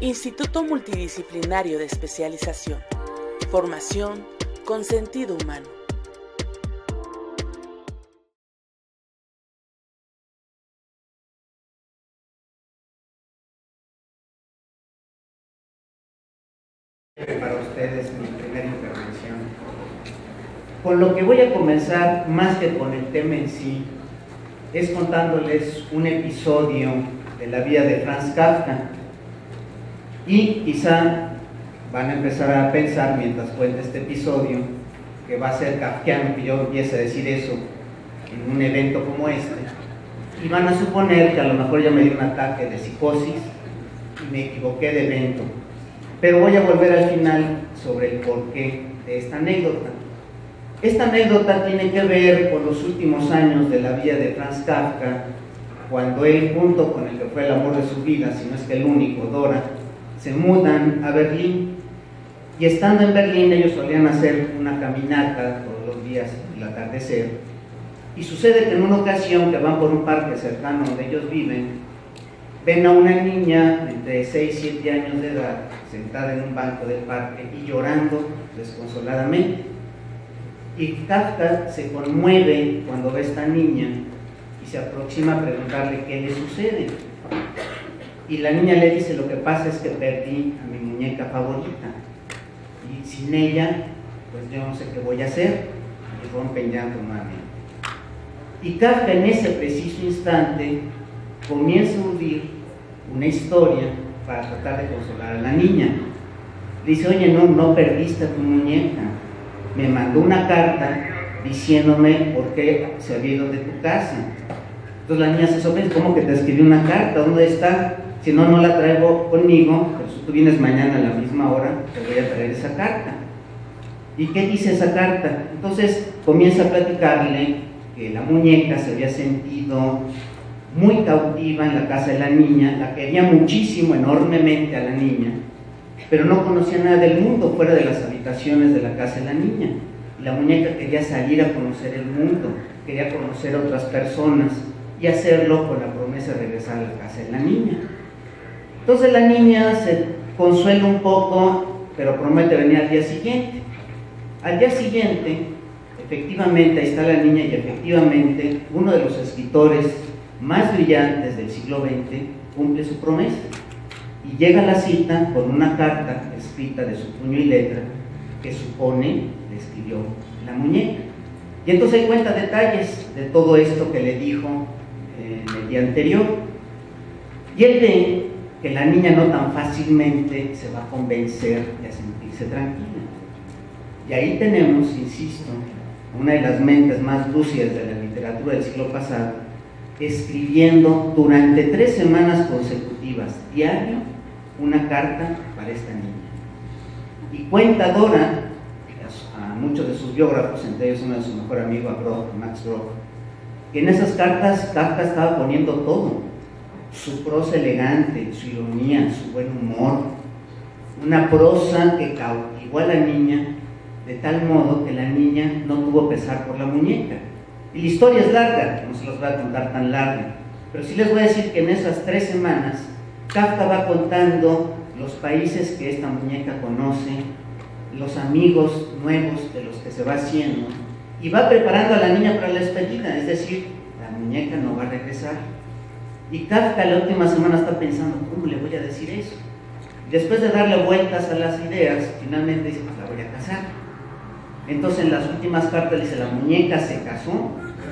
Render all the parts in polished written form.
Instituto Multidisciplinario de Especialización. Formación con sentido humano. Para ustedes mi primera intervención. Con lo que voy a comenzar, más que con el tema en sí, es contándoles un episodio de la vida de Franz Kafka. Y quizá van a empezar a pensar, mientras cuente este episodio, que va a ser kafkiano que yo empiece a decir eso en un evento como este, y van a suponer que a lo mejor ya me dio un ataque de psicosis y me equivoqué de evento. Pero voy a volver al final sobre el porqué de esta anécdota. Esta anécdota tiene que ver con los últimos años de la vida de Franz Kafka, cuando él, junto con el que fue el amor de su vida, si no es que el único, Dora, se mudan a Berlín. Y estando en Berlín, ellos solían hacer una caminata todos los días al atardecer. Y sucede que en una ocasión que van por un parque cercano donde ellos viven, ven a una niña entre 6 y 7 años de edad sentada en un banco del parque y llorando desconsoladamente. Y Kafka se conmueve cuando ve a esta niña y se aproxima a preguntarle qué le sucede. Y la niña le dice: lo que pasa es que perdí a mi muñeca favorita y sin ella pues yo no sé qué voy a hacer. Y rompe en llanto nuevamente. Y Kafka en ese preciso instante comienza a urdir una historia para tratar de consolar a la niña. Le dice: oye, no perdiste a tu muñeca, me mandó una carta diciéndome por qué se había ido de tu casa. Entonces la niña se sorprende: ¿cómo que te escribió una carta? ¿Dónde está? Si no, no la traigo conmigo, pero si tú vienes mañana a la misma hora, te voy a traer esa carta. ¿Y qué dice esa carta? Entonces comienza a platicarle que la muñeca se había sentido muy cautiva en la casa de la niña, la quería muchísimo, enormemente a la niña, pero no conocía nada del mundo fuera de las habitaciones de la casa de la niña. Y la muñeca quería salir a conocer el mundo, quería conocer a otras personas y hacerlo con la promesa de regresar a la casa de la niña. Entonces la niña se consuela un poco, pero promete venir al día siguiente. Al día siguiente, efectivamente, ahí está la niña y efectivamente uno de los escritores más brillantes del siglo XX cumple su promesa y llega a la cita con una carta escrita de su puño y letra que supone le escribió la muñeca. Y entonces ahí cuenta detalles de todo esto que le dijo en el día anterior. Y él ve que la niña no tan fácilmente se va a convencer de sentirse tranquila. Y ahí tenemos, insisto, una de las mentes más lúcidas de la literatura del siglo pasado, escribiendo durante 3 semanas consecutivas, diario, una carta para esta niña. Y cuenta Dora, a muchos de sus biógrafos, entre ellos uno de su mejor amigo, Max Brod, que en esas cartas Kafka estaba poniendo todo: su prosa elegante, su ironía, su buen humor, una prosa que cautivó a la niña de tal modo que la niña no tuvo pesar por la muñeca. Y la historia es larga, no se los voy a contar tan larga, pero sí les voy a decir que en esas 3 semanas Kafka va contando los países que esta muñeca conoce, los amigos nuevos de los que se va haciendo, y va preparando a la niña para la despedida, es decir, la muñeca no va a regresar. Y Kafka la última semana está pensando: ¿cómo le voy a decir eso? Y después de darle vueltas a las ideas, finalmente dice: pues la voy a casar. Entonces en las últimas cartas dice: la muñeca se casó,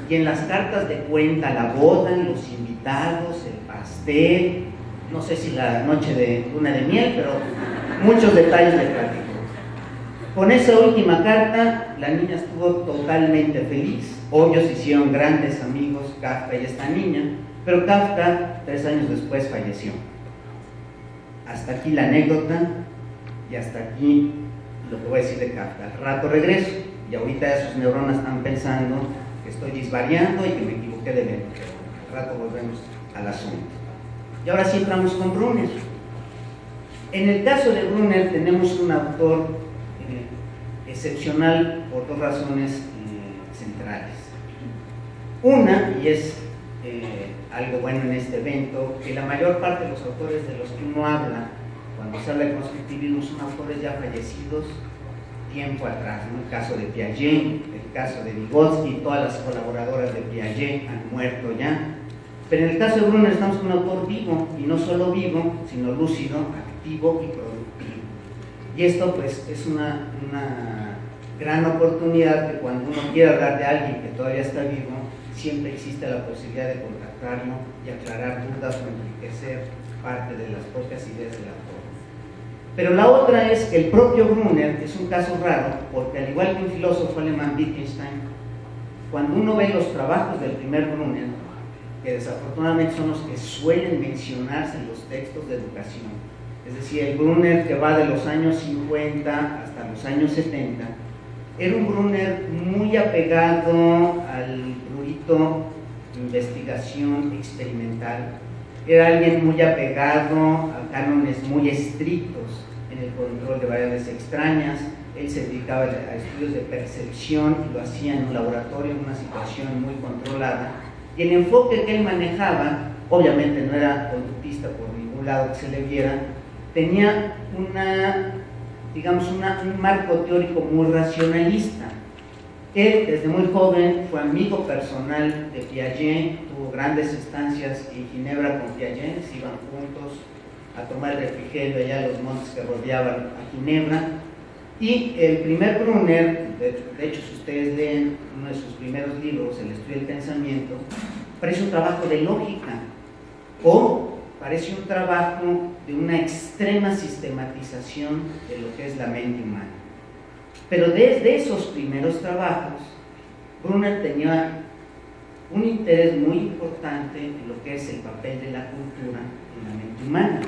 y en las cartas de cuenta la boda, los invitados, el pastel, no sé si la noche de luna de miel, pero muchos detalles de platicó. Con esa última carta la niña estuvo totalmente feliz. Obvio se hicieron grandes amigos Kafka y esta niña, pero Kafka 3 años después falleció. Hasta aquí la anécdota y hasta aquí lo que voy a decir de Kafka. Al rato regreso y ahorita sus neuronas están pensando que estoy disvariando y que me equivoqué de evento, pero al rato volvemos al asunto. Y ahora sí entramos con Brunner. En el caso de Brunner tenemos un autor excepcional por 2 razones centrales. Una, y es algo bueno en este evento, que la mayor parte de los autores de los que uno habla cuando se habla de constructivismo son autores ya fallecidos tiempo atrás, ¿no? El caso de Piaget, el caso de Vygotsky, todas las colaboradoras de Piaget han muerto ya. Pero en el caso de Brunner estamos con un autor vivo, y no solo vivo, sino lúcido, activo y productivo. Y esto pues es una gran oportunidad que cuando uno quiere hablar de alguien que todavía está vivo, siempre existe la posibilidad de contactarlo y aclarar dudas o enriquecer parte de las propias ideas del autor. Pero la otra es que el propio Brunner es un caso raro, porque al igual que un filósofo alemán, Wittgenstein, cuando uno ve los trabajos del primer Brunner, que desafortunadamente son los que suelen mencionarse en los textos de educación, es decir, el Brunner que va de los años 50 hasta los años 70, era un Brunner muy apegado al prurito de investigación experimental, era alguien muy apegado a cánones muy estrictos en el control de variables extrañas. Él se dedicaba a estudios de percepción y lo hacía en un laboratorio, en una situación muy controlada. Y el enfoque que él manejaba, obviamente no era conductista por ningún lado que se le viera, tenía un marco teórico muy racionalista. Él, desde muy joven, fue amigo personal de Piaget, tuvo grandes estancias en Ginebra con Piaget, se iban juntos a tomar el refrigerio allá en los montes que rodeaban a Ginebra. Y el primer Brunner, de hecho, si ustedes leen uno de sus primeros libros, El estudio del pensamiento, parece un trabajo de lógica, o parece un trabajo de una extrema sistematización de lo que es la mente humana. Pero desde esos primeros trabajos, Brunner tenía un interés muy importante en lo que es el papel de la cultura en la mente humana.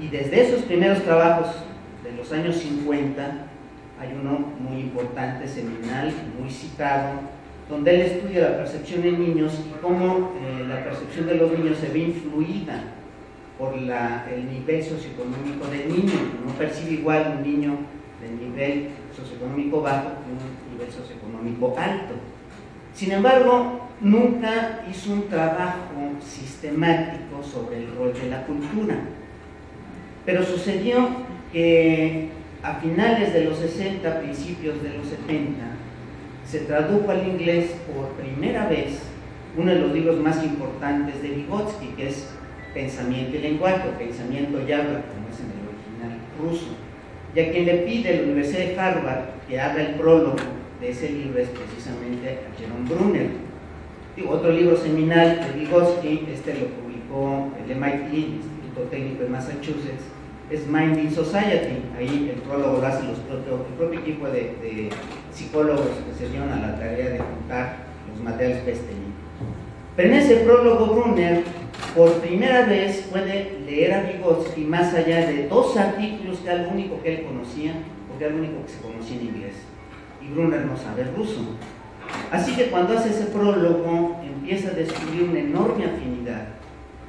Y desde esos primeros trabajos de los años 50, hay uno muy importante, seminal, muy citado, donde él estudia la percepción en niños y cómo la percepción de los niños se ve influida por el nivel socioeconómico del niño. No percibe igual un niño de nivel socioeconómico bajo que un nivel socioeconómico alto. Sin embargo, nunca hizo un trabajo sistemático sobre el rol de la cultura. Pero sucedió que a finales de los 60, principios de los 70, se tradujo al inglés por primera vez uno de los libros más importantes de Vygotsky, que es Pensamiento y lenguaje, o Pensamiento y habla, como es en el original ruso. Y a quien le pide la Universidad de Harvard que haga el prólogo de ese libro es precisamente a Jerome Brunner. Otro libro seminal de Vygotsky, lo publicó el MIT, el Instituto Técnico de Massachusetts, es Mind in Society. Ahí el prólogo lo hace el propio equipo de psicólogos que se dieron a la tarea de juntar los materiales para este libro. Pero en ese prólogo Brunner por primera vez puede leer a Vygotsky más allá de dos artículos que era lo único que él conocía, porque era lo único que se conocía en inglés, y Brunner no sabe ruso. Así que cuando hace ese prólogo empieza a descubrir una enorme afinidad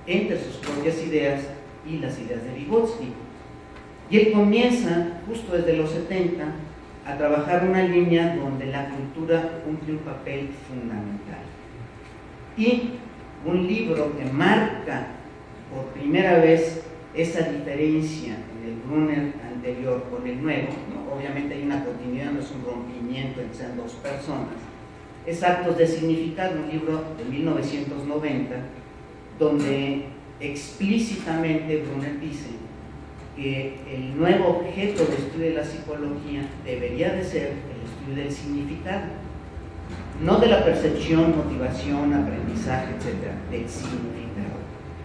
entre sus propias ideas y las ideas de Vygotsky. Y él comienza, justo desde los 70, a trabajar una línea donde la cultura cumple un papel fundamental. Y un libro que marca por primera vez esa diferencia en el Brunner anterior con el nuevo, ¿no? Obviamente hay una continuidad, no es un rompimiento entre sean dos personas, es Actos de Significado, un libro de 1990, donde explícitamente Brunner dice que el nuevo objeto de estudio de la psicología debería de ser el estudio del significado, no de la percepción, motivación, aprendizaje, etc., del significado.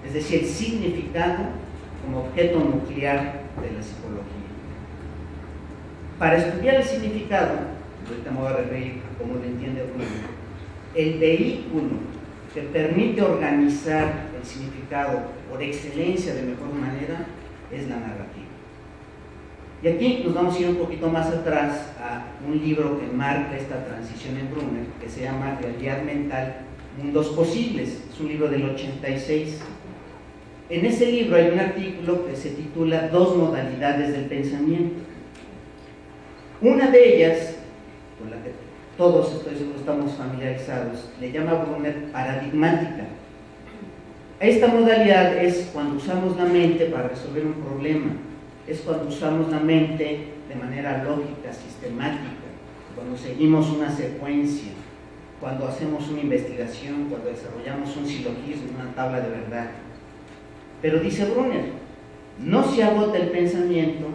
Es decir, el significado como objeto nuclear de la psicología. Para estudiar el significado, ahorita me voy a referir a cómo lo entiende Brunner, el vehículo que permite organizar el significado por excelencia de mejor manera es la narrativa. Y aquí nos vamos a ir un poquito más atrás a un libro que marca esta transición en Brunner, que se llama Realidad Mental, Mundos Posibles. Es un libro del 86. En ese libro hay un artículo que se titula Dos modalidades del pensamiento. Una de ellas, con la que todos estoy seguro estamos familiarizados, le llama Brunner paradigmática. Esta modalidad es cuando usamos la mente para resolver un problema. es cuando usamos la mente de manera lógica, sistemática, cuando seguimos una secuencia, cuando hacemos una investigación, cuando desarrollamos un silogismo, una tabla de verdad. Pero dice Brunner, no se agota el pensamiento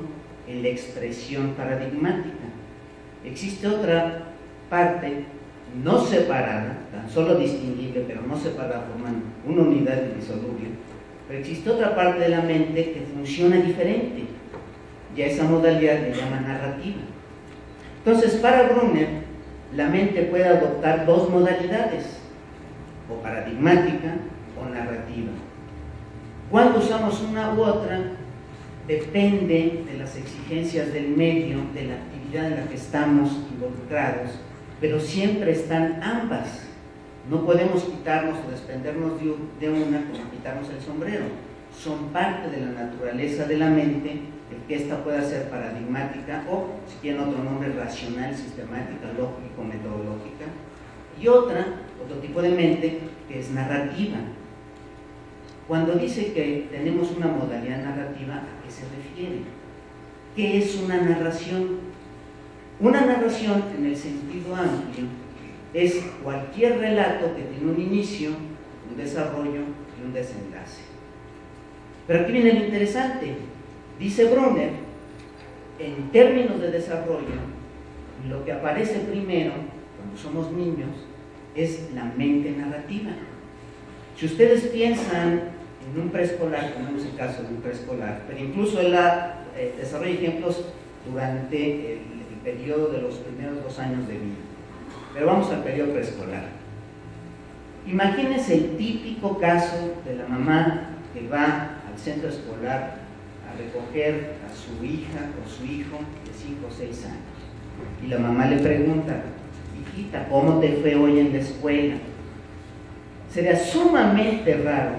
en la expresión paradigmática. Existe otra parte no separada, tan solo distinguible, pero no separada, forman una unidad indisoluble. Pero existe otra parte de la mente que funciona diferente. Ya esa modalidad le llama narrativa. Entonces, para Brunner, la mente puede adoptar dos modalidades, o paradigmática o narrativa. Cuando usamos una u otra, depende de las exigencias del medio, de la actividad en la que estamos involucrados, pero siempre están ambas. No podemos quitarnos o desprendernos de una como quitarnos el sombrero. Son parte de la naturaleza de la mente, el que ésta pueda ser paradigmática o, si quieren otro nombre, racional, sistemática, lógico-metodológica, y otro tipo de mente que es narrativa. Cuando dice que tenemos una modalidad narrativa, ¿a qué se refiere? ¿Qué es una narración? Una narración, en el sentido amplio, es cualquier relato que tiene un inicio, un desarrollo y un desenlace. Pero aquí viene lo interesante. Dice Brunner, en términos de desarrollo, lo que aparece primero, cuando somos niños, es la mente narrativa. Si ustedes piensan en un preescolar, ponemos el caso de un preescolar, pero incluso él desarrolla ejemplos durante el periodo de los primeros 2 años de vida. Pero vamos al periodo preescolar. Imagínense el típico caso de la mamá que va al centro escolar a recoger a su hija o su hijo de 5 o 6 años. Y la mamá le pregunta, hijita, ¿cómo te fue hoy en la escuela? Sería sumamente raro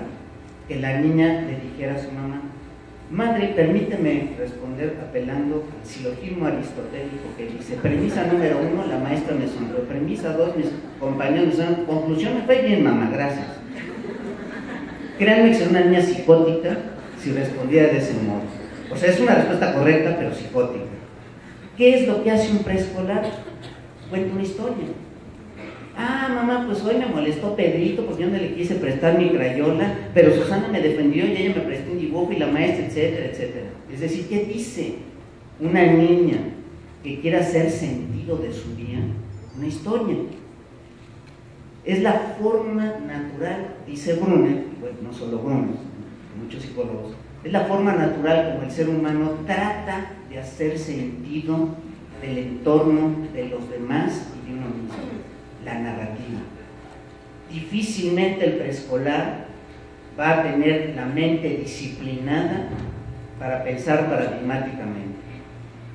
que la niña le dijera a su mamá, madre, permíteme responder apelando al silogismo aristotélico que dice, premisa número 1, la maestra me sonrió, premisa 2, mis compañeros me sonrieron, conclusión, me fue bien, mamá, gracias. Créanme que sería una niña psicótica si respondiera de ese modo. O sea, es una respuesta correcta, pero psicótica. ¿Qué es lo que hace un preescolar? Cuenta una historia. Ah, mamá, pues hoy me molestó Pedrito porque yo no le quise prestar mi crayola, pero Susana me defendió y ella me prestó un dibujo y la maestra, etcétera, etcétera. Es decir, ¿qué dice una niña que quiera hacer sentido de su día? Una historia. Es la forma natural, dice Brunner, bueno, no solo Brunner, muchos psicólogos, es la forma natural como el ser humano trata de hacer sentido del entorno, de los demás y de uno mismo. La narrativa. Difícilmente el preescolar va a tener la mente disciplinada para pensar paradigmáticamente,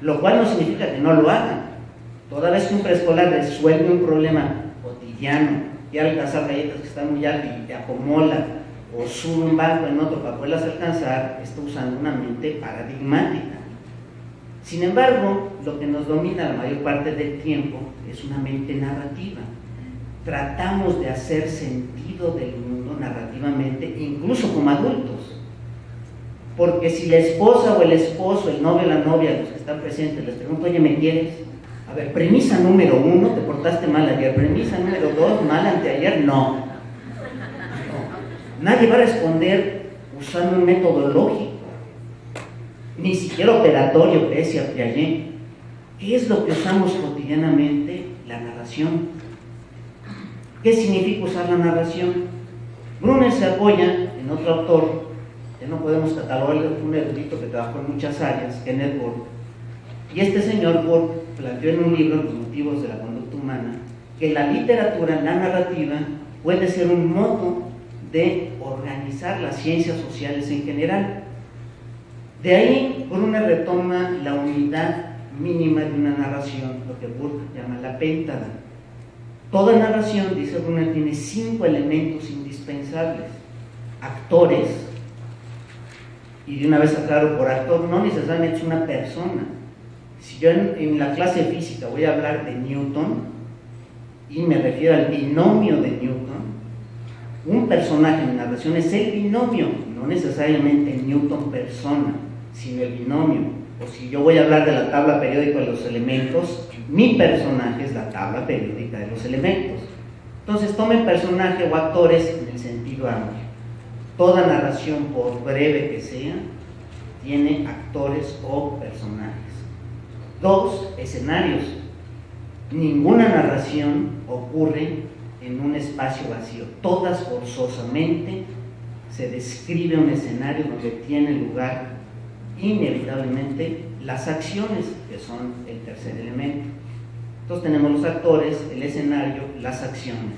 lo cual no significa que no lo haga. Toda vez que un preescolar resuelve un problema cotidiano, quiere alcanzar galletas que están muy altas y te acomoda, o sube un banco en otro para poderlas alcanzar, está usando una mente paradigmática. Sin embargo, lo que nos domina la mayor parte del tiempo es una mente narrativa. Tratamos de hacer sentido del mundo narrativamente, incluso como adultos. Porque si la esposa o el esposo, el novio o la novia, los que están presentes, les pregunto, oye, ¿me quieres? A ver, premisa número 1, te portaste mal ayer. Premisa número 2, mal anteayer, no. Nadie va a responder usando un método lógico, ni siquiera operatorio, pese a Piaget. ¿Qué es lo que usamos cotidianamente? La narración. ¿Qué significa usar la narración? Brunner se apoya en otro autor, que no podemos catalogarlo, fue un erudito que trabajó en muchas áreas, Kenneth Burke. Y este señor Burke planteó en un libro, Los motivos de la conducta humana, que la literatura, la narrativa, puede ser un modo de organizar las ciencias sociales en general. De ahí, Brunner retoma la unidad mínima de una narración, lo que Burke llama la péntada. Toda narración, dice Brunner, tiene 5 elementos indispensables. Actores, y de una vez aclaro, por actor no necesariamente es una persona. Si yo en la clase de física voy a hablar de Newton, y me refiero al binomio de Newton, un personaje en narración es el binomio, no necesariamente Newton persona. sino el binomio. O si yo voy a hablar de la tabla periódica de los elementos, mi personaje es la tabla periódica de los elementos. Entonces tomen personaje o actores en el sentido amplio. Toda narración, por breve que sea, tiene actores o personajes. 2, escenarios. Ninguna narración ocurre en un espacio vacío. Todas forzosamente se describe un escenario donde tiene lugar inevitablemente las acciones, que son el tercer elemento. Entonces tenemos los actores, el escenario, las acciones.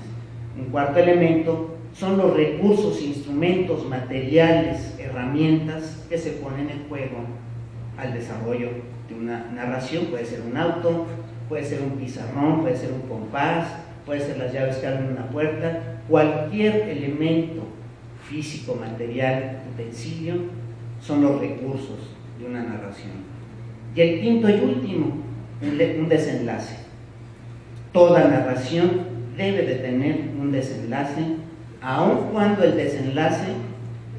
Un cuarto elemento son los recursos, instrumentos, materiales, herramientas que se ponen en juego al desarrollo de una narración. Puede ser un auto, puede ser un pizarrón, puede ser un compás, puede ser las llaves que abren una puerta. Cualquier elemento físico, material, utensilio son los recursos de una narración. Y el quinto y último, un desenlace. Toda narración debe de tener un desenlace, aun cuando el desenlace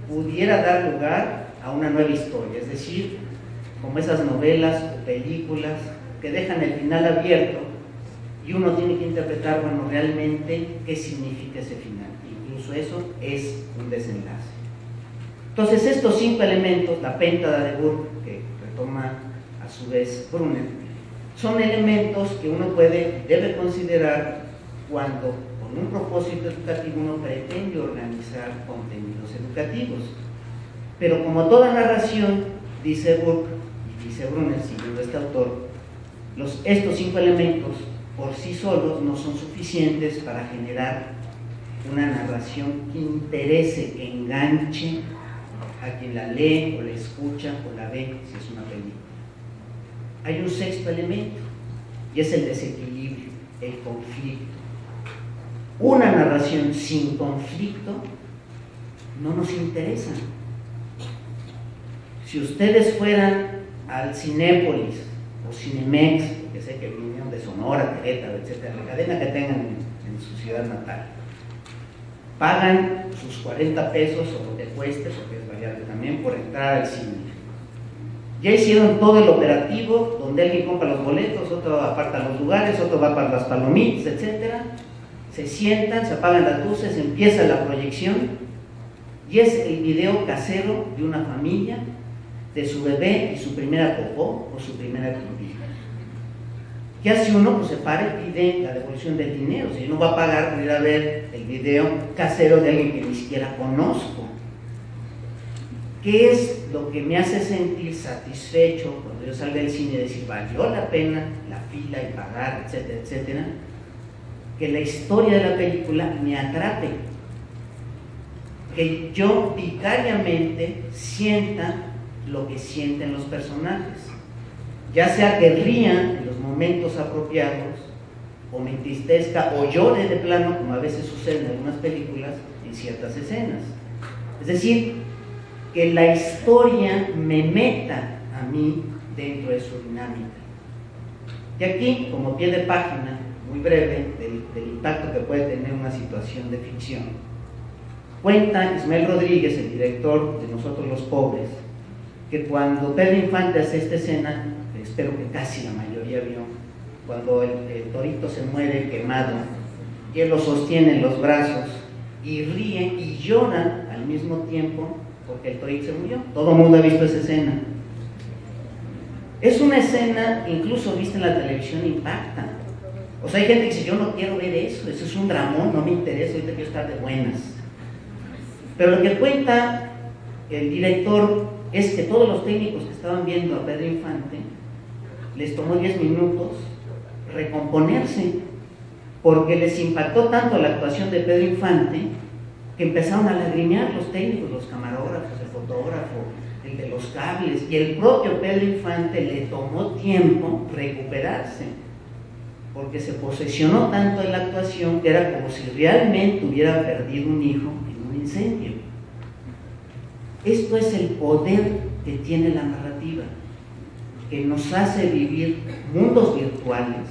pudiera dar lugar a una nueva historia, es decir, como esas novelas o películas que dejan el final abierto y uno tiene que interpretar, bueno, realmente qué significa ese final. Incluso eso es un desenlace. Entonces estos 5 elementos, la péntada de Burke, que retoma a su vez Brunner, son elementos que uno debe considerar cuando con un propósito educativo uno pretende organizar contenidos educativos. Pero como toda narración, dice Burke y dice Brunner, siguiendo este autor, estos 5 elementos por sí solos no son suficientes para generar una narración que interese, que enganche a quien la lee o la escucha o la ve si es una película. Hay un 6º elemento y es el desequilibrio, el conflicto. Una narración sin conflicto no nos interesa. Si ustedes fueran al Cinépolis o Cinemex, que sé que vinieron de Sonora, Querétaro, etcétera, la cadena que tengan en su ciudad natal, pagan sus 40 pesos o lo que cueste, porque es variable también, por entrar al cine. Ya hicieron todo el operativo, donde alguien compra los boletos, otro aparta los lugares, otro va para las palomitas, etcétera. Se sientan, se apagan las luces, empieza la proyección y es el video casero de una familia, de su bebé y su primera popó o su primera pipí. ¿Qué hace uno? Pues se para y pide la devolución del dinero. Si uno va a pagar por ir a ver el video casero de alguien que ni siquiera conozco. ¿Qué es lo que me hace sentir satisfecho cuando yo salga del cine y decir, valió la pena la fila y pagar, etcétera, etcétera? Que la historia de la película me atrape, que yo vicariamente sienta lo que sienten los personajes, ya sea que ría en los momentos apropiados, o me entristezca, o llore de plano, como a veces sucede en algunas películas, en ciertas escenas. Es decir, que la historia me meta a mí dentro de su dinámica. Y aquí, como pie de página, muy breve, del impacto que puede tener una situación de ficción, cuenta Ismael Rodríguez, el director de Nosotros los Pobres, que cuando Pedro Infante hace esta escena, que espero que casi la mayoría vio, cuando el torito se muere quemado, y él lo sostiene en los brazos, y ríe y llora al mismo tiempo, porque el torito se murió. Todo el mundo ha visto esa escena. Es una escena, incluso vista en la televisión, impacta. O sea, hay gente que dice, yo no quiero ver eso es un dramón, no me interesa, ahorita quiero estar de buenas. Pero lo que cuenta el director es que todos los técnicos que estaban viendo a Pedro Infante les tomó 10 minutos recomponerse, porque les impactó tanto la actuación de Pedro Infante que empezaron a lagrimear los técnicos, los camarógrafos, el fotógrafo, el de los cables, y el propio Pedro Infante le tomó tiempo recuperarse, porque se posesionó tanto en la actuación que era como si realmente hubiera perdido un hijo en un incendio. Esto es el poder que tiene la narrativa, que nos hace vivir mundos virtuales,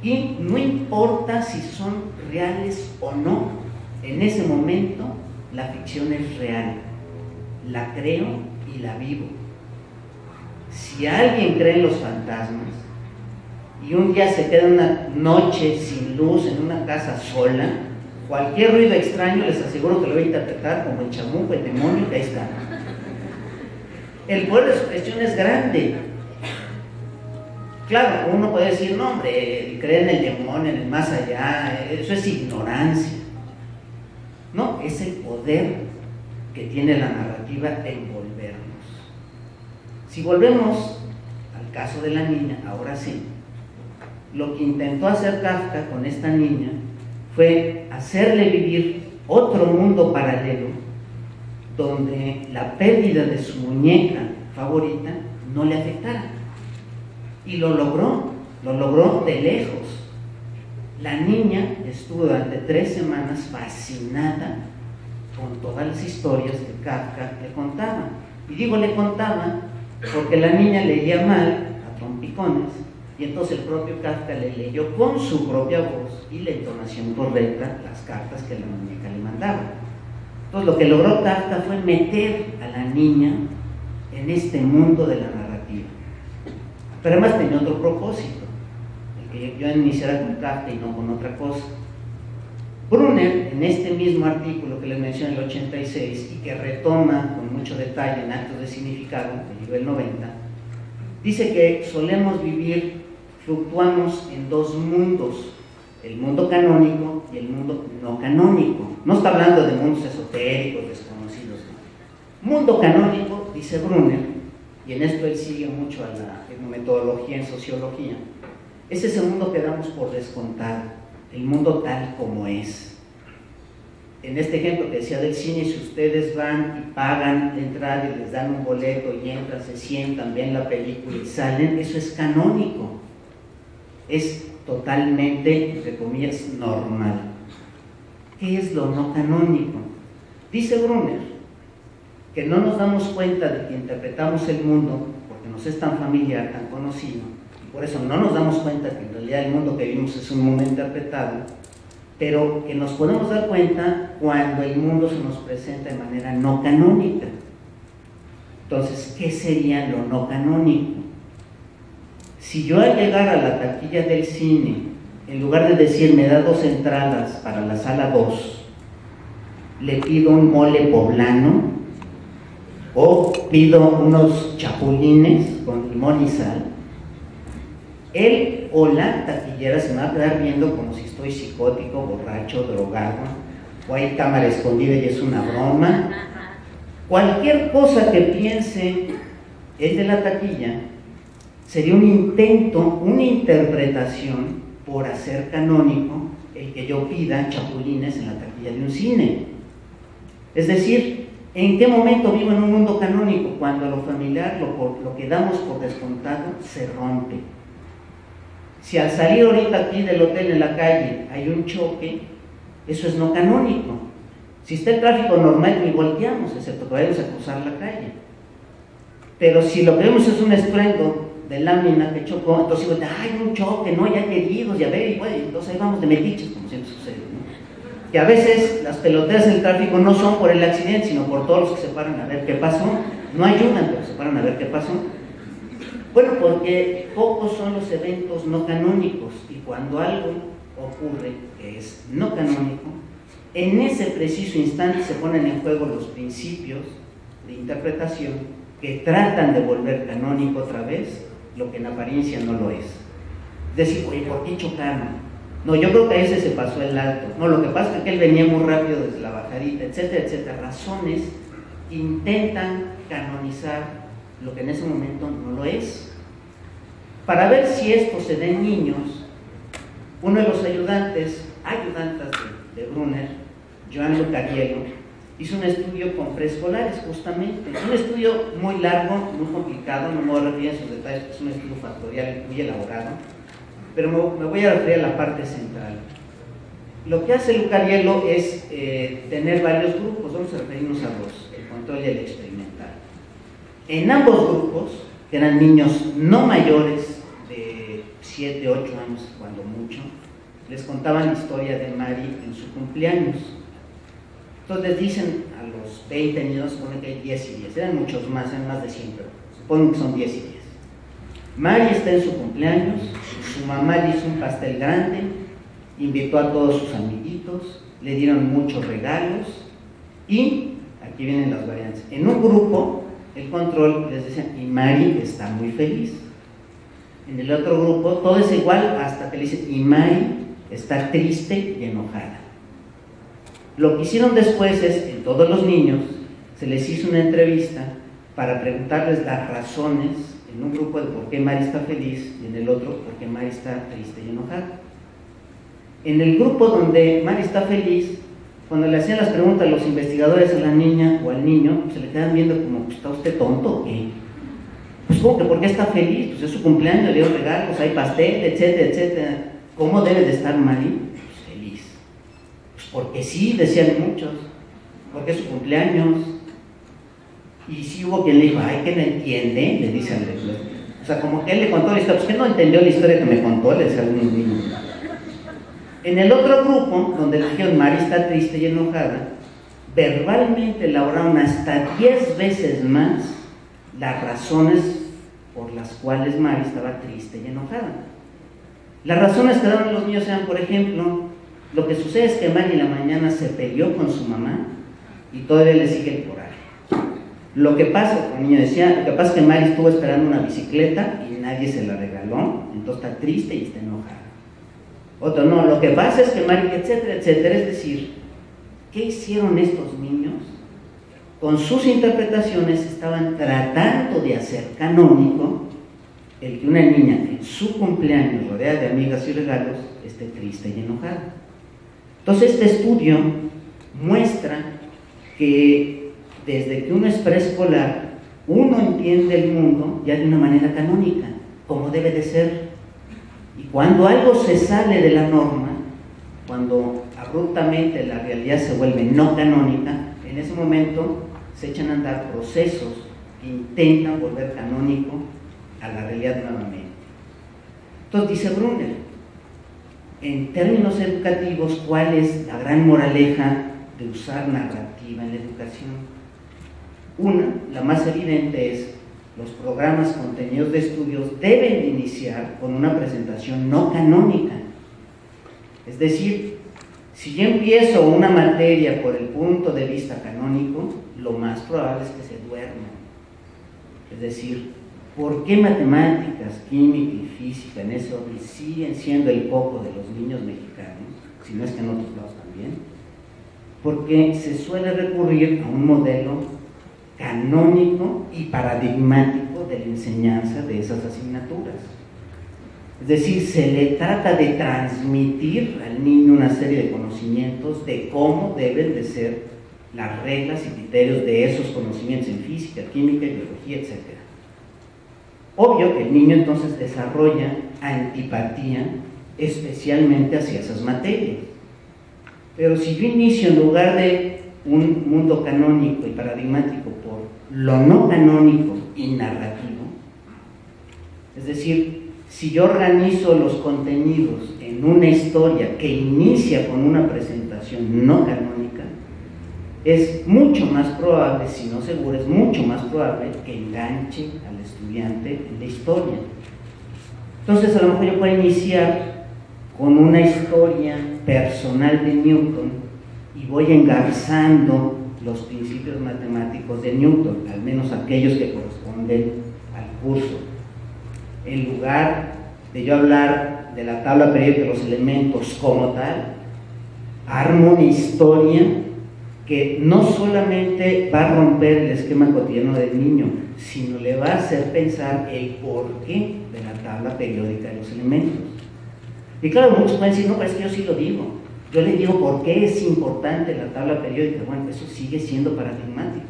y no importa si son reales o no, en ese momento la ficción es real. la creo y la vivo. Si alguien cree en los fantasmas y un día se queda una noche sin luz en una casa sola, cualquier ruido extraño les aseguro que lo va a interpretar como el chamuco, el demonio, que ahí está. El poder de sugestión es grande. Claro, uno puede decir, no hombre, creen en el demonio, en el más allá, eso es ignorancia. No, es el poder que tiene la narrativa de envolvernos. Si volvemos al caso de la niña, ahora sí, lo que intentó hacer Kafka con esta niña fue hacerle vivir otro mundo paralelo donde la pérdida de su muñeca favorita no le afectara. Y lo logró de lejos. La niña estuvo durante 3 semanas fascinada con todas las historias que Kafka le contaba. Y digo le contaba porque la niña leía mal, a trompicones, y entonces el propio Kafka le leyó con su propia voz y la entonación correcta las cartas que la muñeca le mandaba. Entonces lo que logró Kafka fue meter a la niña en este mundo de la narrativa. Pero además tenía otro propósito, el que yo iniciara con Kafka y no con otra cosa. Brunner, en este mismo artículo que les mencioné en el 86 y que retoma con mucho detalle en Actos de Significado, que llegó el 90, dice que solemos vivir, fluctuamos en 2 mundos, el mundo canónico y el mundo no canónico. No está hablando de mundos esotéricos, desconocidos, no. Mundo canónico, dice Brunner, y en esto él sigue mucho a la metodología en sociología, es ese mundo que damos por descontado, el mundo tal como es. En este ejemplo que decía del cine, si ustedes van y pagan la entrada y les dan un boleto y entran, se sientan, ven la película y salen, eso es canónico, es totalmente, entre comillas, normal. ¿Qué es lo no canónico? Dice Brunner que no nos damos cuenta de que interpretamos el mundo porque nos es tan familiar, tan conocido, y por eso no nos damos cuenta que en realidad el mundo que vivimos es un mundo interpretado, pero que nos podemos dar cuenta cuando el mundo se nos presenta de manera no canónica. Entonces, ¿qué sería lo no canónico? Si yo al llegar a la taquilla del cine, en lugar de decir me da 2 entradas para la sala 2, le pido un mole poblano o pido unos chapulines con limón y sal, él o la taquillera se me va a quedar viendo como si estoy psicótico, borracho, drogado, o hay cámara escondida y es una broma. Cualquier cosa que piense el de la taquilla sería un intento, una interpretación por hacer canónico el que yo pida chapulines en la taquilla de un cine. Es decir, ¿en qué momento vivo en un mundo canónico? Cuando lo familiar, lo que damos por descontado, se rompe. Si al salir ahorita aquí del hotel en la calle hay un choque, eso es no canónico. Si está el tráfico normal, ni volteamos, excepto que vayamos a cruzar la calle. Pero si lo que vemos es un estruendo de lámina que chocó, entonces digo, hay un choque, no, ya hay heridos, ya ve, y bueno, entonces ahí vamos de metiches, como siempre sucede, ¿no? Que a veces las peloteras en el tráfico no son por el accidente, sino por todos los que se paran a ver qué pasó. No ayudan, pero se paran a ver qué pasó. Bueno, porque pocos son los eventos no canónicos, y cuando algo ocurre que es no canónico, en ese preciso instante se ponen en juego los principios de interpretación que tratan de volver canónico otra vez lo que en apariencia no lo es. Es decir, oye, ¿por qué chocaron? No, yo creo que a ese se pasó el alto. No, lo que pasa es que él venía muy rápido desde la bajadita, etcétera, etcétera. Razones que intentan canonizar lo que en ese momento no lo es. Para ver si esto se da en niños, uno de los ayudantes de Brunner, Joan Lucariello, hizo un estudio con preescolares justamente. Es un estudio muy largo, muy complicado, no me voy a referir a sus detalles, es un estudio factorial muy elaborado, pero me voy a referir a la parte central. Lo que hace Lucariello es tener varios grupos, vamos a referirnos a dos, el control y el experimental. En ambos grupos, que eran niños no mayores de 7, 8 años, cuando mucho, les contaban la historia de Mari en su cumpleaños. Entonces dicen a los 20 niños, supone que hay 10 y 10, eran muchos más, eran más de 100, pero supongo que son 10 y 10. Mari está en su cumpleaños, su mamá le hizo un pastel grande, invitó a todos sus amiguitos, le dieron muchos regalos y, aquí vienen las variantes, en un grupo, el control les decía, y Mari está muy feliz. En el otro grupo, todo es igual hasta que le dicen, y Mari está triste y enojada. Lo que hicieron después es, en todos los niños, se les hizo una entrevista para preguntarles las razones, en un grupo de por qué Mari está feliz y en el otro por qué Mari está triste y enojada. En el grupo donde Mari está feliz, cuando le hacían las preguntas a los investigadores a la niña o al niño, se le quedan viendo como, ¿está usted tonto o qué? Pues como que ¿por qué está feliz? Pues es su cumpleaños, le dio regalos, hay pastel, etcétera, etcétera. ¿Cómo debe de estar Mari? Pues feliz. Pues porque sí, decían muchos, porque es su cumpleaños. Y sí hubo quien le dijo, ay, que no entiende, le dice al lector. O sea, como que él le contó la historia, pues que no entendió la historia que me contó, le decía a algunos niños. En el otro grupo, donde le dijeron, Mari está triste y enojada, verbalmente elaboraron hasta 10 veces más las razones por las cuales Mari estaba triste y enojada. Las razones que daban los niños eran, por ejemplo, lo que sucede es que Mari en la mañana se peleó con su mamá y todavía le sigue el coraje. Lo que pasa, el niño decía, lo que pasa es que Mari estuvo esperando una bicicleta y nadie se la regaló, entonces está triste y está enojada. Otro, no, lo que pasa es que Mari, etcétera, etcétera. Es decir, ¿qué hicieron estos niños? Con sus interpretaciones estaban tratando de hacer canónico el que una niña en su cumpleaños, rodeada de amigas y regalos, esté triste y enojada. Entonces este estudio muestra que desde que uno es preescolar, uno entiende el mundo ya de una manera canónica, como debe de ser. Y cuando algo se sale de la norma, cuando abruptamente la realidad se vuelve no canónica, en ese momento se echan a andar procesos que intentan volver canónico a la realidad nuevamente. Entonces dice Brunner, en términos educativos, ¿cuál es la gran moraleja de usar narrativa en la educación? Una, la más evidente es, los programas contenidos de estudios deben de iniciar con una presentación no canónica. Es decir, si yo empiezo una materia por el punto de vista canónico, lo más probable es que se duerman. Es decir, ¿por qué matemáticas, química y física en ese orden siguen siendo el foco de los niños mexicanos, si no es que en otros lados también? Porque se suele recurrir a un modelo canónico y paradigmático de la enseñanza de esas asignaturas. Es decir, se le trata de transmitir al niño una serie de conocimientos de cómo deben de ser las reglas y criterios de esos conocimientos en física, química, biología, etc. Obvio que el niño entonces desarrolla antipatía especialmente hacia esas materias. Pero si yo inicio en lugar de un mundo canónico y paradigmático por lo no canónico y narrativo, es decir, si yo organizo los contenidos en una historia que inicia con una presentación no canónica, es mucho más probable, si no seguro, es mucho más probable que enganche al estudiante en la historia. Entonces a lo mejor yo puedo iniciar con una historia personal de Newton y voy engarzando los principios matemáticos de Newton, al menos aquellos que corresponden al curso. En lugar de yo hablar de la tabla periódica de los elementos como tal, armo una historia que no solamente va a romper el esquema cotidiano del niño, sino le va a hacer pensar el porqué de la tabla periódica de los elementos. Y claro, muchos pueden decir, no, pero es que yo sí lo digo. Yo les digo por qué es importante la tabla periódica. Bueno, eso sigue siendo paradigmático.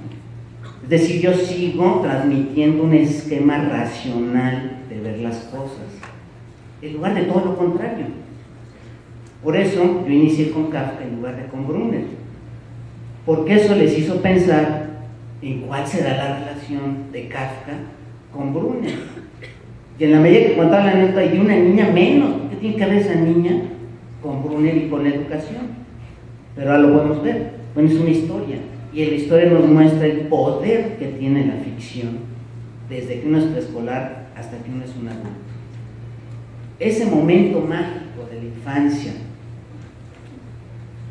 Es decir, yo sigo transmitiendo un esquema racional de ver las cosas, en lugar de todo lo contrario. Por eso yo inicié con Kafka en lugar de con Brunner, porque eso les hizo pensar en cuál será la relación de Kafka con Brunner. Y en la medida que contaba la anécdota y de una niña menos, ¿qué tiene que ver esa niña con Brunner y con la educación? Pero ahora lo podemos ver. Bueno, es una historia. y la historia nos muestra el poder que tiene la ficción desde que uno es preescolar hasta que uno es un adulto. Ese momento mágico de la infancia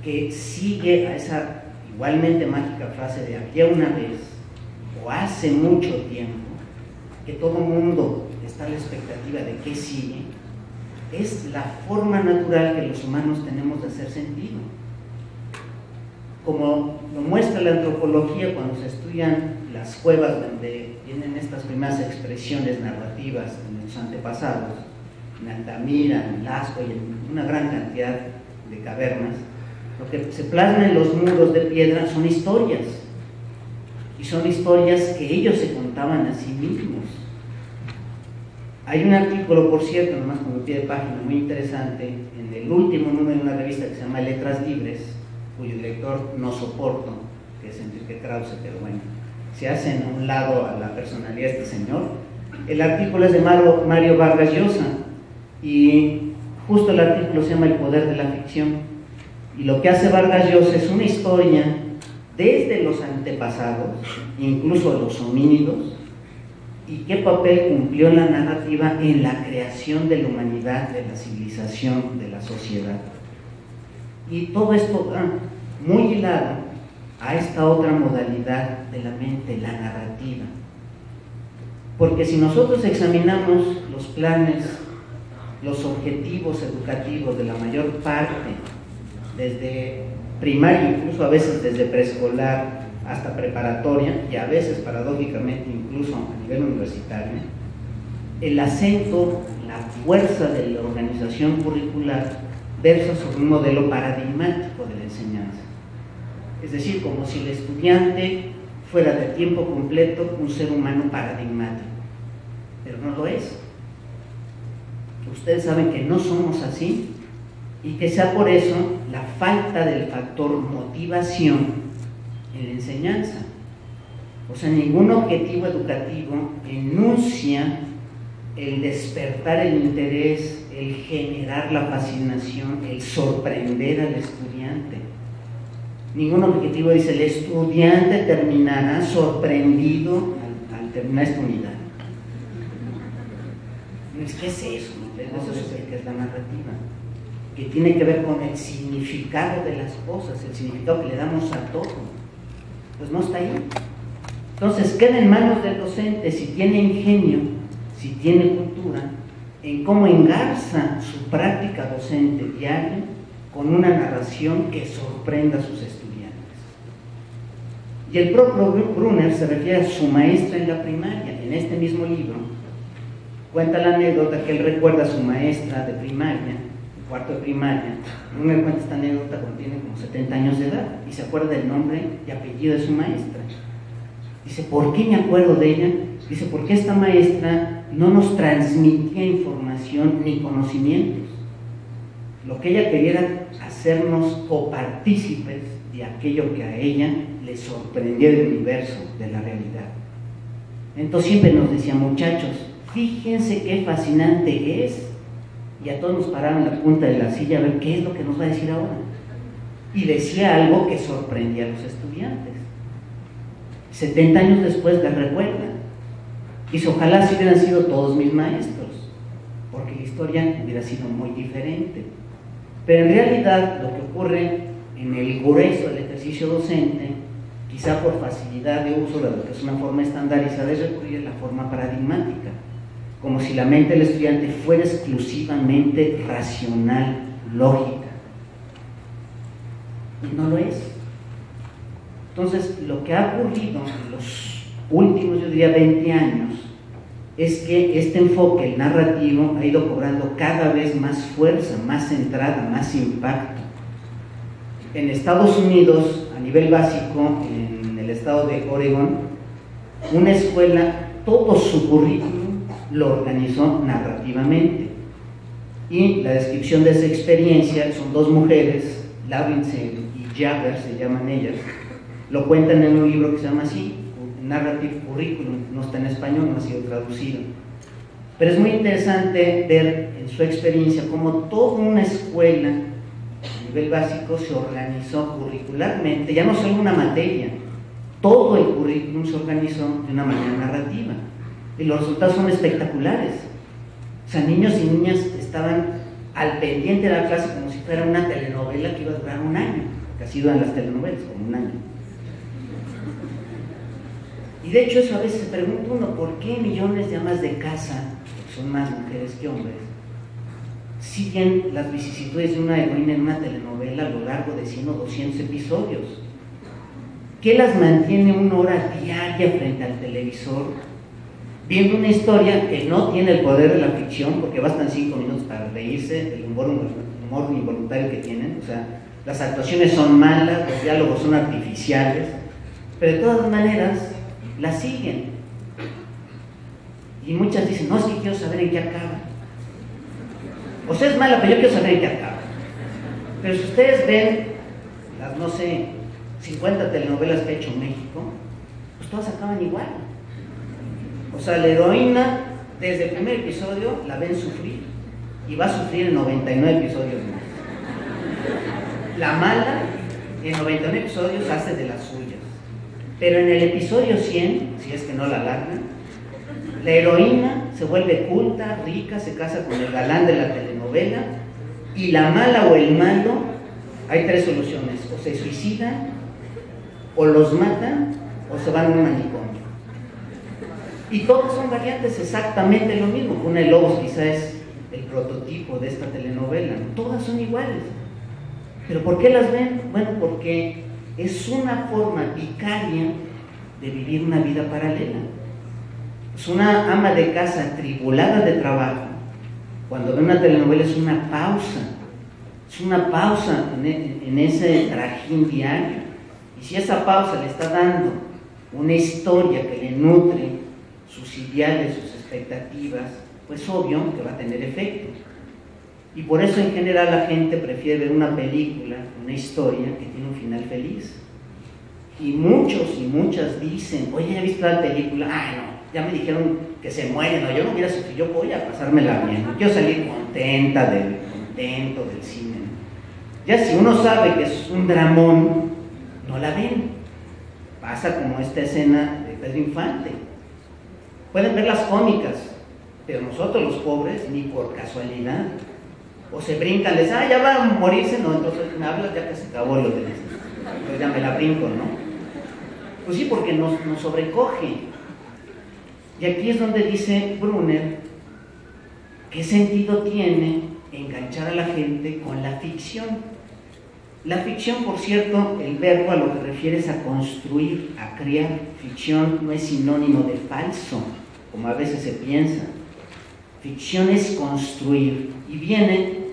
que sigue a esa igualmente mágica frase de había una vez o hace mucho tiempo, que todo mundo está a la expectativa de qué sigue, es la forma natural que los humanos tenemos de hacer sentido. Como lo muestra la antropología cuando se estudian las cuevas donde vienen estas primeras expresiones narrativas de nuestros antepasados, en Altamira, en Lasco y en una gran cantidad de cavernas, lo que se plasma en los muros de piedra son historias, y son historias que ellos se contaban a sí mismos. Hay un artículo, por cierto, nomás como pie de página, muy interesante, en el último número de una revista que se llama Letras Libres, cuyo director no soporto, que es Enrique Krause, pero bueno, se hacen a un lado a la personalidad de este señor. El artículo es de Mario Vargas Llosa, y justo el artículo se llama El poder de la ficción, y lo que hace Vargas Llosa es una historia desde los antepasados, incluso los homínidos, y qué papel cumplió la narrativa en la creación de la humanidad, de la civilización, de la sociedad. Y todo esto va muy hilado a esta otra modalidad de la mente, la narrativa. Porque si nosotros examinamos los planes, los objetivos educativos de la mayor parte, desde primaria, incluso a veces desde preescolar hasta preparatoria, y a veces paradójicamente incluso a nivel universitario, el acento, la fuerza de la organización curricular versa sobre un modelo paradigmático de la enseñanza. Es decir, como si el estudiante fuera de tiempo completo un ser humano paradigmático, pero no lo es. Ustedes saben que no somos así, y que sea por eso la falta del factor motivación en la enseñanza. O sea, ningún objetivo educativo enuncia el despertar el interés, el generar la fascinación, el sorprender al estudiante. Ningún objetivo dice el estudiante terminará sorprendido al terminar esta unidad. ¿Qué es eso? Eso es lo que es la narrativa, que tiene que ver con el significado de las cosas, el significado que le damos a todo. Pues no está ahí. Entonces queda en manos del docente, si tiene ingenio, si tiene cultura, en cómo engarza su práctica docente diaria con una narración que sorprenda a sus estudiantes. Y el propio Brunner se refiere a su maestra en la primaria. En este mismo libro cuenta la anécdota que él recuerda a su maestra de primaria, cuarto de primaria. Brunner cuenta esta anécdota cuando tiene como 70 años de edad y se acuerda del nombre y apellido de su maestra. Dice, ¿por qué me acuerdo de ella? Dice, porque esta maestra no nos transmitía información ni conocimientos. Lo que ella quería era hacernos copartícipes de aquello que a ella le sorprendía del universo, de la realidad. Entonces siempre nos decía, muchachos, fíjense qué fascinante es. Y a todos nos pararon en la punta de la silla a ver qué es lo que nos va a decir ahora. Y decía algo que sorprendía a los estudiantes. 70 años después la recuerdan. Dice, ojalá si hubieran sido todos mis maestros, porque la historia hubiera sido muy diferente. Pero en realidad lo que ocurre en el grueso del ejercicio docente, quizá por facilidad de uso de lo que es una forma estandarizada, es recurrir a la forma paradigmática, como si la mente del estudiante fuera exclusivamente racional, lógica. Y no lo es. Entonces, lo que ha ocurrido en los últimos, yo diría, 20 años, es que este enfoque, el narrativo, ha ido cobrando cada vez más fuerza, más centrada, más impacto. En Estados Unidos, a nivel básico, en el estado de Oregon, una escuela, todo su currículum lo organizó narrativamente. Y la descripción de esa experiencia son dos mujeres, Lavinsen y Jagger se llaman ellas, lo cuentan en un libro que se llama así, Narrative Curriculum, no está en español, no ha sido traducido. Pero es muy interesante ver en su experiencia cómo toda una escuela a nivel básico se organizó curricularmente, ya no solo una materia, todo el currículum se organizó de una manera narrativa y los resultados son espectaculares. O sea, niños y niñas estaban al pendiente de la clase como si fuera una telenovela que iba a durar un año, porque así duran las telenovelas, como un año. Y de hecho eso a veces se pregunta uno, ¿por qué millones de amas de casa, porque son más mujeres que hombres, siguen las vicisitudes de una heroína en una telenovela a lo largo de 100 o 200 episodios? ¿Qué las mantiene una hora diaria frente al televisor viendo una historia que no tiene el poder de la ficción, porque bastan 5 minutos para reírse del humor involuntario que tienen? O sea, las actuaciones son malas, los diálogos son artificiales, pero de todas maneras la siguen. Y muchas dicen, no, es que quiero saber en qué acaba. O sea, es mala, pero yo quiero saber en qué acaba. Pero si ustedes ven las, no sé, 50 telenovelas que ha hecho México, pues todas acaban igual. O sea, la heroína, desde el primer episodio, la ven sufrir, y va a sufrir en 99 episodios más. La mala, en 99 episodios, hace de las suyas. Pero en el episodio 100, si es que no la largan, la heroína se vuelve culta, rica, se casa con el galán de la telenovela, y la mala o el malo, hay 3 soluciones: o se suicidan, o los matan, o se van a un manicomio. Y todas son variantes exactamente lo mismo. Una de Lobos quizá es el prototipo de esta telenovela, todas son iguales. ¿Pero por qué las ven? Bueno, porque es una forma vicaria de vivir una vida paralela. Es una ama de casa atribulada de trabajo. Cuando ve una telenovela es una pausa en ese trajín diario. Y si esa pausa le está dando una historia que le nutre sus ideales, sus expectativas, pues obvio que va a tener efecto. Y por eso en general la gente prefiere ver una película, una historia que tiene un final feliz. Y muchos y muchas dicen, oye, ¿ya viste la película? Ah, no, ya me dijeron que se mueren, no, yo no quiero sufrir, yo voy a pasármela bien, quiero salir contento del cine. Ya si uno sabe que es un dramón, no la ven. Pasa como esta escena de Pedro Infante. Pueden ver las cómicas, pero nosotros los pobres, ni por casualidad. O se brincan, les ya va a morirse, no, entonces me hablas, ya que se acabó lo de esto. Entonces ya me la brinco, ¿no? Pues sí, porque nos sobrecoge. Y aquí es donde dice Brunner, ¿qué sentido tiene enganchar a la gente con la ficción? La ficción, por cierto, el verbo a lo que refiere es a construir, a crear. Ficción no es sinónimo de falso, como a veces se piensa. Ficción es construir, y viene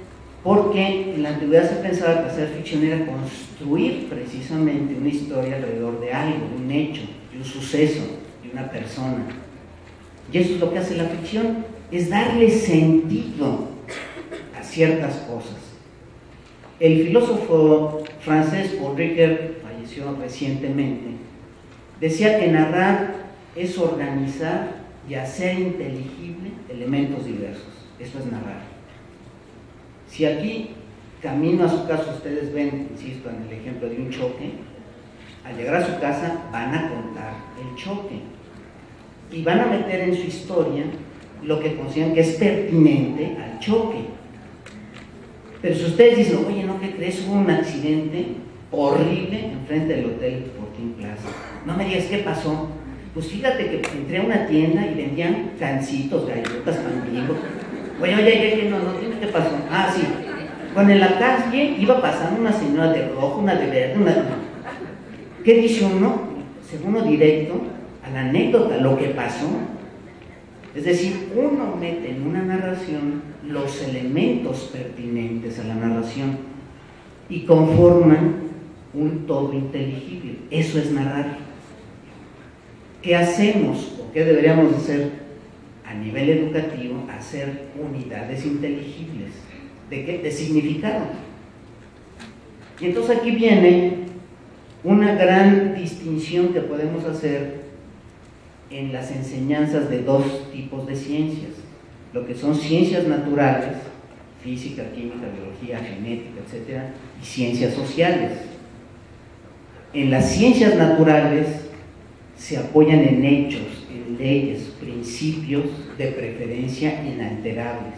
porque en la antigüedad se pensaba que hacer ficción era construir precisamente una historia alrededor de algo, de un hecho, de un suceso, de una persona. Y eso es lo que hace la ficción, es darle sentido a ciertas cosas. El filósofo francés Paul Ricoeur, falleció recientemente, decía que narrar es organizar y hacer inteligible elementos diversos. Esto es narrar. Si aquí, camino a su casa, ustedes ven, insisto, en el ejemplo de un choque, al llegar a su casa van a contar el choque y van a meter en su historia lo que consideran que es pertinente al choque. Pero si ustedes dicen, oye, ¿no qué crees? Hubo un accidente horrible enfrente del hotel Fortín Plaza. No me digas qué pasó. Pues fíjate que entré a una tienda y vendían gancitos, galletas, pan Bimbo. Oye, no, dime qué pasó. Ah, sí. Bueno, en la calle iba pasando una señora de rojo, una de verde, ¿Qué dice uno? Según uno directo a la anécdota, lo que pasó. Es decir, uno mete en una narración los elementos pertinentes a la narración y conforman un todo inteligible. Eso es narrar. ¿Qué hacemos o qué deberíamos hacer a nivel educativo? Hacer unidades inteligibles. ¿De qué? De significado. Y entonces aquí viene una gran distinción que podemos hacer en las enseñanzas de 2 tipos de ciencias, lo que son ciencias naturales, física, química, biología, genética, etc., y ciencias sociales. En las ciencias naturales se apoyan en hechos, en leyes, principios de preferencia inalterables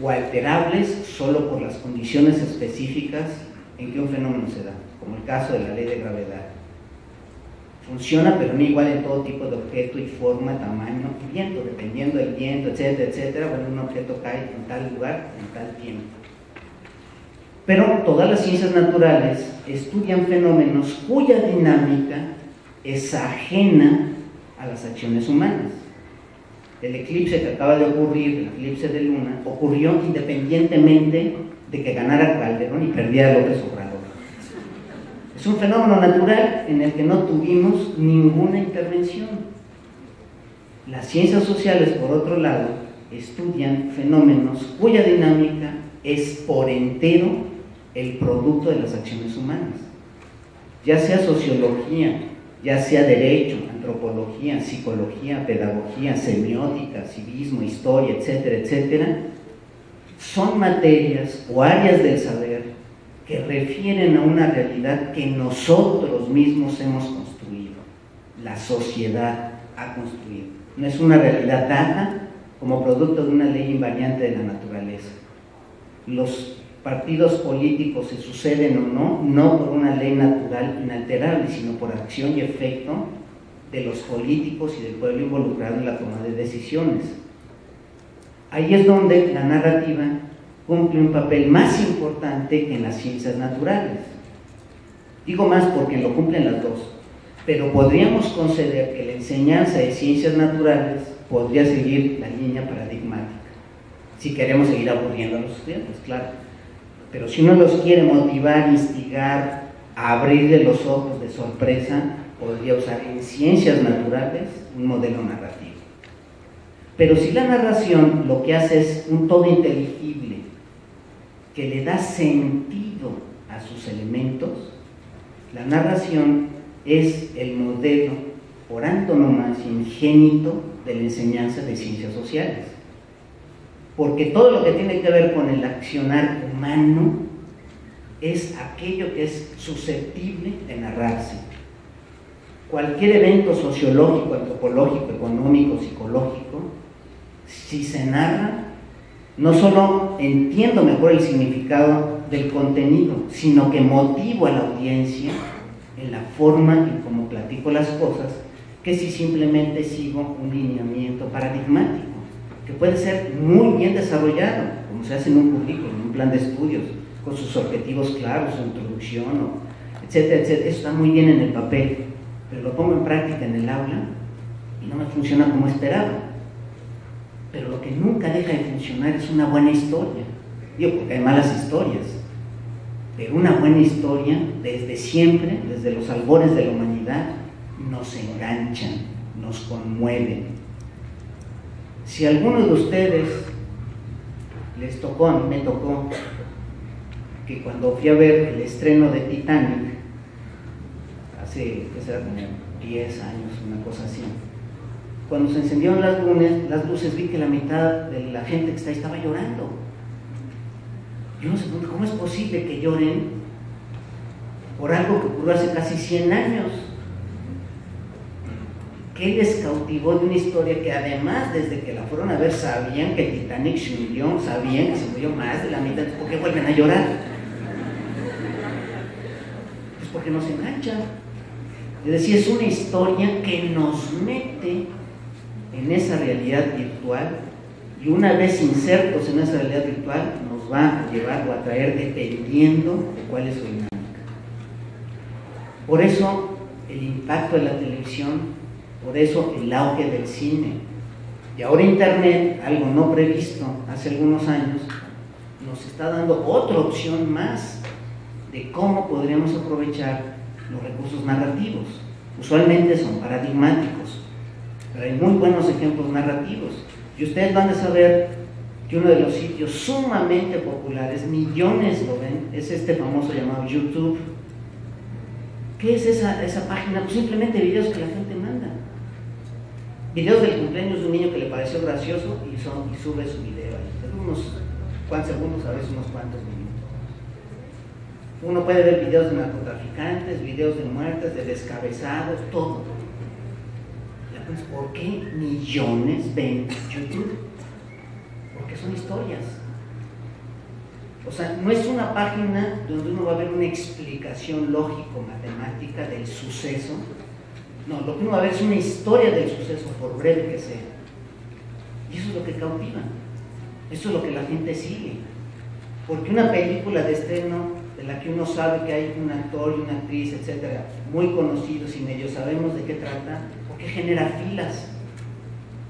o alterables solo por las condiciones específicas en que un fenómeno se da, como el caso de la ley de gravedad. Funciona, pero no igual en todo tipo de objeto y forma, tamaño y viento, dependiendo del viento, etcétera, etcétera. Bueno, un objeto cae en tal lugar, en tal tiempo. Pero todas las ciencias naturales estudian fenómenos cuya dinámica es ajena a las acciones humanas. El eclipse que acaba de ocurrir, el eclipse de luna, ocurrió independientemente de que ganara Calderón y perdiera López Obrador. Es un fenómeno natural en el que no tuvimos ninguna intervención. Las ciencias sociales, por otro lado, estudian fenómenos cuya dinámica es por entero el producto de las acciones humanas. Ya sea sociología, ya sea derecho, antropología, psicología, pedagogía, semiótica, civismo, historia, etcétera, etcétera, son materias o áreas del saber que refieren a una realidad que nosotros mismos hemos construido, la sociedad ha construido. No es una realidad dada como producto de una ley invariante de la naturaleza. Los partidos políticos se suceden o no, no por una ley natural inalterable, sino por acción y efecto de los políticos y del pueblo involucrado en la toma de decisiones. Ahí es donde la narrativa cumple un papel más importante que en las ciencias naturales. Digo más porque lo cumplen las dos, pero podríamos conceder que la enseñanza de ciencias naturales podría seguir la línea paradigmática, si queremos seguir aburriendo a los estudiantes, claro. Pero si uno los quiere motivar, instigar, a abrirle los ojos de sorpresa, podría usar en ciencias naturales un modelo narrativo. Pero si la narración lo que hace es un todo inteligible, que le da sentido a sus elementos, la narración es el modelo por antonomasia ingénito de la enseñanza de ciencias sociales. Porque todo lo que tiene que ver con el accionar humano es aquello que es susceptible de narrarse. Cualquier evento sociológico, antropológico, económico, psicológico, si se narra, no solo entiendo mejor el significado del contenido, sino que motivo a la audiencia en la forma en cómo platico las cosas, que si simplemente sigo un lineamiento paradigmático, que puede ser muy bien desarrollado, como se hace en un currículum, en un plan de estudios, con sus objetivos claros, su introducción, etcétera, etcétera. Eso está muy bien en el papel, pero lo pongo en práctica en el aula y no me funciona como esperaba. Pero lo que nunca deja de funcionar es una buena historia. Digo, porque hay malas historias, pero una buena historia, desde siempre, desde los albores de la humanidad, nos enganchan, nos conmueven. Si a alguno de ustedes les tocó, a mí me tocó, que cuando fui a ver el estreno de Titanic, hace, ¿qué será? Como 10 años, una cosa así, cuando se encendieron las luces, vi que la mitad de la gente que está ahí estaba llorando. Yo no sé cómo es posible que lloren por algo que ocurrió hace casi 100 años. ¿Qué les cautivó de una historia que además, desde que la fueron a ver, sabían que el Titanic se hundió, sabían que se murió más de la mitad? ¿Por qué vuelven a llorar? Pues porque nos enganchan. Es decir, es una historia que nos mete en esa realidad virtual, y una vez insertos en esa realidad virtual nos va a llevar o a traer dependiendo de cuál es su dinámica. Por eso el impacto de la televisión, por eso el auge del cine, y ahora Internet, algo no previsto hace algunos años, nos está dando otra opción más de cómo podríamos aprovechar los recursos narrativos. Usualmente son paradigmáticos, pero hay muy buenos ejemplos narrativos, y ustedes van a saber que uno de los sitios sumamente populares, millones lo ven, es este famoso llamado YouTube. ¿Qué es esa página? Pues simplemente videos que la gente manda, videos del cumpleaños de un niño que le pareció gracioso y sube su video ahí, de unos cuantos segundos, a veces unos cuantos minutos. Uno puede ver videos de narcotraficantes, videos de muertes, de descabezados, todo. Entonces, ¿por qué millones ven YouTube? Porque son historias. O sea, no es una página donde uno va a ver una explicación lógico-matemática del suceso. No, lo que uno va a ver es una historia del suceso, por breve que sea. Y eso es lo que cautiva. Eso es lo que la gente sigue. Porque una película de estreno, de la que uno sabe que hay un actor y una actriz, etcétera, muy conocidos y medio sabemos de qué trata, porque genera filas.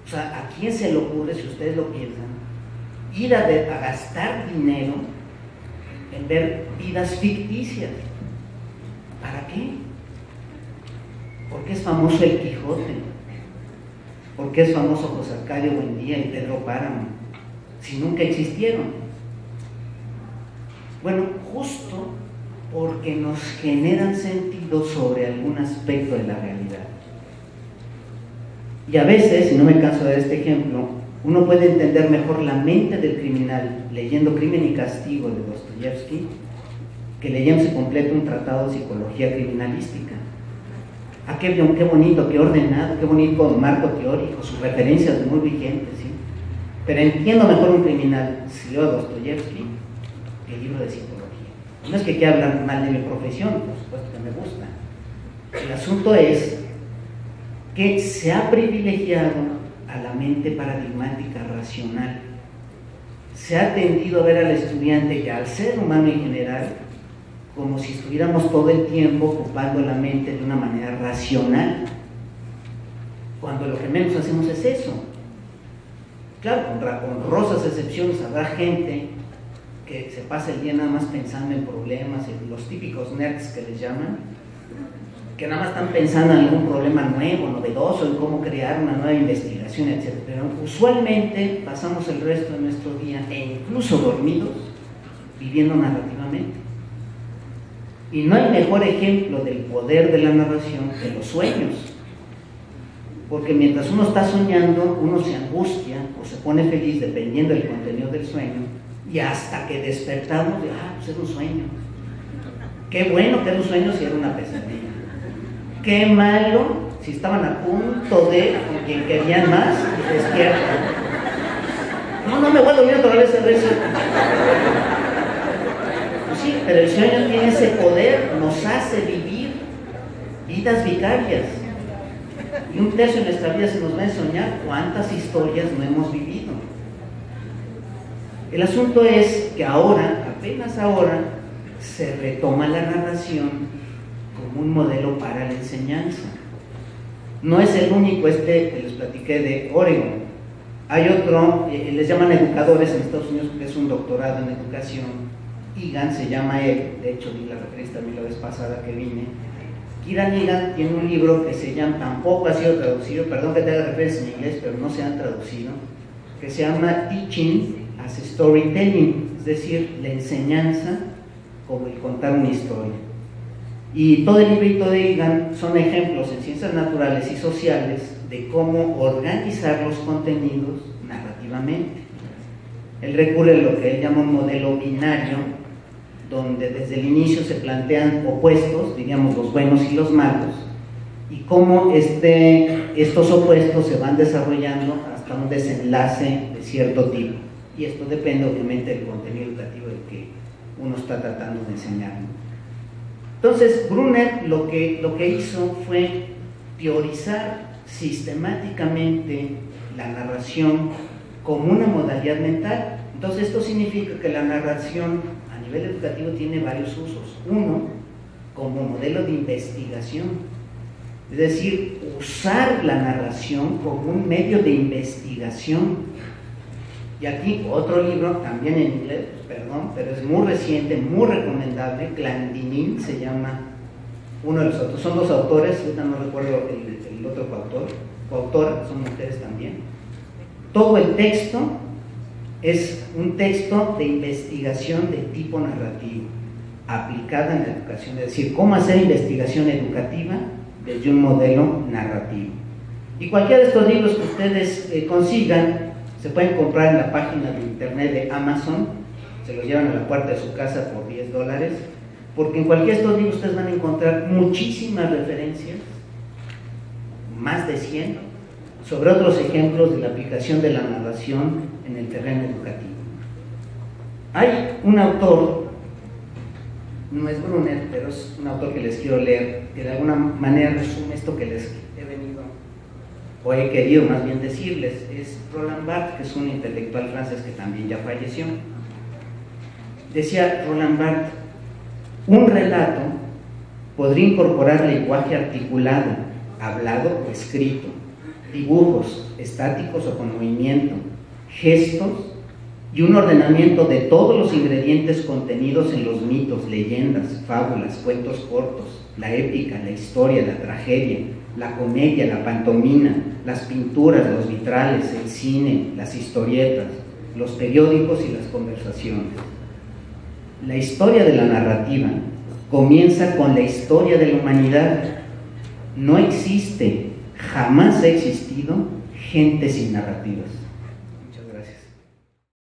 O sea, ¿a quién se le ocurre, si ustedes lo piensan, ir a gastar dinero en ver vidas ficticias? ¿Para qué? ¿Por qué es famoso el Quijote? ¿Por qué es famoso José Arcadio Buendía y Pedro Páramo? Si nunca existieron. Bueno, justo porque nos generan sentido sobre algún aspecto de la realidad. Y a veces, y no me canso de dar este ejemplo, uno puede entender mejor la mente del criminal leyendo Crimen y Castigo de Dostoyevsky que leyéndose completo un tratado de psicología criminalística. Ah, qué bonito, qué ordenado, qué bonito marco teórico, sus referencias muy vigentes, ¿sí? Pero entiendo mejor un criminal si leo a Dostoyevsky que el libro de psicología. No es que quiera hablar mal de mi profesión, por supuesto que me gusta. El asunto es que se ha privilegiado a la mente paradigmática racional. Se ha tendido a ver al estudiante y al ser humano en general como si estuviéramos todo el tiempo ocupando la mente de una manera racional, cuando lo que menos hacemos es eso. Claro, con honrosas excepciones habrá gente que se pasa el día nada más pensando en problemas, los típicos nerds que les llaman, que nada más están pensando en algún problema nuevo, novedoso, en cómo crear una nueva investigación, etc. Pero usualmente pasamos el resto de nuestro día, e incluso dormidos, viviendo narrativamente. Y no hay mejor ejemplo del poder de la narración que los sueños. Porque mientras uno está soñando, uno se angustia o se pone feliz dependiendo del contenido del sueño, y hasta que despertamos, pues era un sueño. Qué bueno que era un sueño si era una pesadilla. Qué malo si estaban a punto de, con quien querían más, y despiertan. No me voy a dormir otra vez el resto. Pues sí, pero el sueño tiene ese poder, nos hace vivir vidas vicarias. Y un tercio de nuestra vida se nos va a soñar cuántas historias no hemos vivido. El asunto es que ahora, apenas ahora, se retoma la narración como un modelo para la enseñanza. No es el único que les platiqué de Oregon. Hay otro, les llaman educadores en Estados Unidos, que es un doctorado en educación. Egan se llama él, de hecho di la referencia también la vez pasada que vine. Kieran Egan tiene un libro que se llama, tampoco ha sido traducido, perdón que te haga referencia en inglés, pero no se han traducido, que se llama Teaching as Storytelling, es decir, la enseñanza como el contar una historia. Y todo el librito de Egan son ejemplos en ciencias naturales y sociales de cómo organizar los contenidos narrativamente. Él recurre a lo que él llama un modelo binario, donde desde el inicio se plantean opuestos, diríamos los buenos y los malos, y cómo estos opuestos se van desarrollando hasta un desenlace de cierto tipo. Y esto depende obviamente del contenido educativo del que uno está tratando de enseñar. Entonces, Brunner lo que hizo fue teorizar sistemáticamente la narración como una modalidad mental. Entonces, esto significa que la narración a nivel educativo tiene varios usos. Uno, como modelo de investigación, es decir, usar la narración como un medio de investigación. Y aquí otro libro, también en inglés, perdón, pero es muy reciente, muy recomendable, Clandinin se llama uno de los autores, son dos autores, ahorita no recuerdo el otro coautora, son mujeres también. Todo el texto es un texto de investigación de tipo narrativo, aplicada en la educación, es decir, cómo hacer investigación educativa desde un modelo narrativo. Y cualquiera de estos libros que ustedes consigan, se pueden comprar en la página de internet de Amazon, se los llevan a la puerta de su casa por $10, porque en cualquiera de estos libros ustedes van a encontrar muchísimas referencias, más de 100, sobre otros ejemplos de la aplicación de la narración en el terreno educativo. Hay un autor, no es Brunner, pero es un autor que les quiero leer, que de alguna manera resume esto que les he venido, o he querido más bien decirles. Es Roland Barthes, que es un intelectual francés que también ya falleció. Decía Roland Barthes: un relato podría incorporar lenguaje articulado, hablado o escrito, dibujos estáticos o con movimiento, gestos y un ordenamiento de todos los ingredientes contenidos en los mitos, leyendas, fábulas, cuentos cortos, la épica, la historia, la tragedia, la comedia, la pantomima, las pinturas, los vitrales, el cine, las historietas, los periódicos y las conversaciones. La historia de la narrativa comienza con la historia de la humanidad. No existe, jamás ha existido, gente sin narrativas.